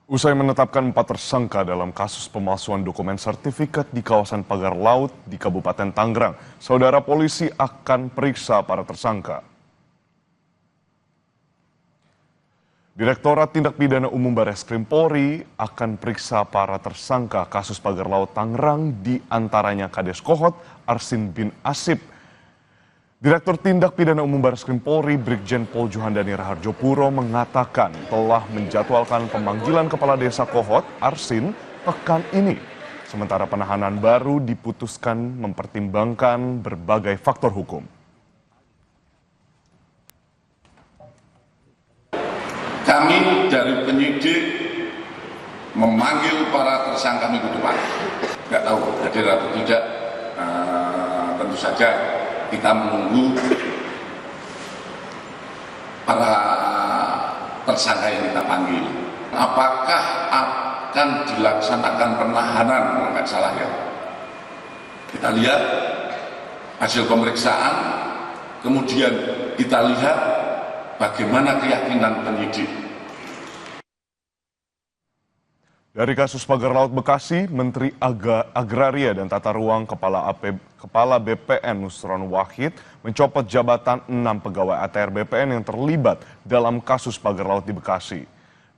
Usai menetapkan 4 tersangka dalam kasus pemalsuan dokumen sertifikat di kawasan Pagar Laut di Kabupaten Tangerang, saudara polisi akan periksa para tersangka. Direktorat Tindak Pidana Umum Barreskrim Polri akan periksa para tersangka kasus Pagar Laut Tangerang, di antaranya Kades Kohot Arsin bin Asip. Direktur Tindak Pidana Umum Barreskrim Polri Brigjen Pol Juhandani Raharjopuro mengatakan telah menjadwalkan pemanggilan Kepala Desa Kohot Arsin pekan ini. Sementara penahanan baru diputuskan mempertimbangkan berbagai faktor hukum. Kami dari penyidik memanggil para tersangka minggu depan. Nggak tahu hadir atau tidak, tentu saja kita menunggu para tersangka yang kita panggil. Apakah akan dilaksanakan penahanan, kalau nggak salah ya? Kita lihat hasil pemeriksaan, kemudian kita lihat bagaimana keyakinan penyidik. Dari kasus Pagar Laut Bekasi, Menteri Agraria dan Tata Ruang Kepala BPN Nusron Wahid mencopot jabatan 6 pegawai ATR BPN yang terlibat dalam kasus Pagar Laut di Bekasi.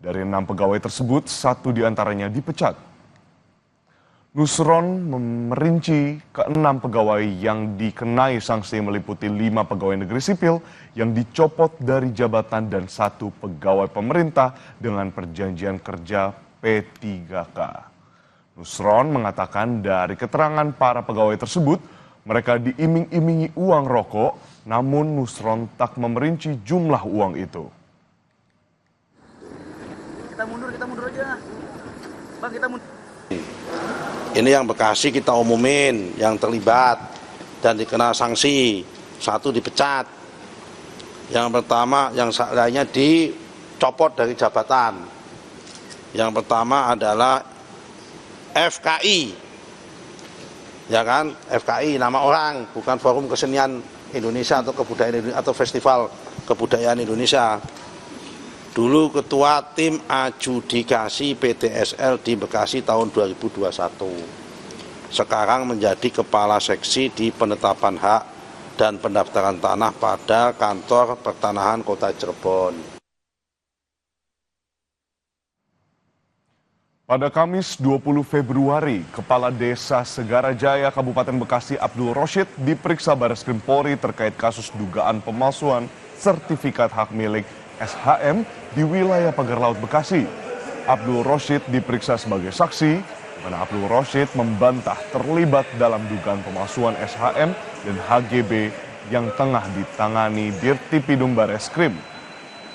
Dari 6 pegawai tersebut, 1 diantaranya dipecat. Nusron merinci ke-6 pegawai yang dikenai sanksi meliputi 5 pegawai negeri sipil yang dicopot dari jabatan dan 1 pegawai pemerintah dengan perjanjian kerja P3K. Nusron mengatakan dari keterangan para pegawai tersebut, mereka diiming-imingi uang rokok, namun Nusron tak memerinci jumlah uang itu. Kita mundur aja. Bang, kita mundur. Ini yang Bekasi kita umumin, yang terlibat dan dikena sanksi, 1 dipecat. Yang pertama, yang lainnya dicopot dari jabatan. Yang pertama adalah FKI, ya kan? FKI nama orang, bukan Forum Kesenian Indonesia atau Kebudayaan Indonesia atau Festival Kebudayaan Indonesia. Dulu ketua tim adjudikasi PTSL di Bekasi tahun 2021. Sekarang menjadi kepala seksi di penetapan hak dan pendaftaran tanah pada kantor pertanahan Kota Cirebon. Pada Kamis 20 Februari, Kepala Desa Segarajaya Kabupaten Bekasi Abdul Roshid diperiksa Barreskrim Polri terkait kasus dugaan pemalsuan sertifikat hak milik SHM di wilayah Pagar Laut Bekasi. Abdul Roshid diperiksa sebagai saksi, di mana Abdul Roshid membantah terlibat dalam dugaan pemalsuan SHM dan HGB yang tengah ditangani Dirtipidum Barreskrim.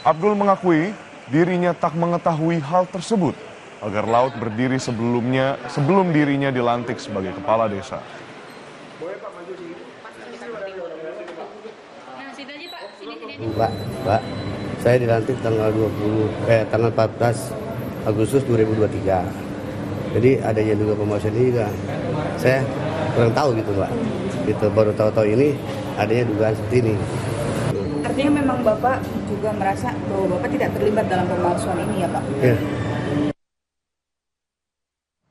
Abdul mengakui dirinya tak mengetahui hal tersebut. Pagar Laut berdiri sebelum dirinya dilantik sebagai kepala desa. Pak, saya dilantik tanggal 14 Agustus 2023. Jadi adanya juga pemalsuan ini juga. Saya kurang tahu gitu, Pak. Gitu baru tahu-tahu ini adanya dugaan seperti ini. Artinya memang Bapak juga merasa bahwa Bapak tidak terlibat dalam pemalsuan ini ya, Pak? Ya.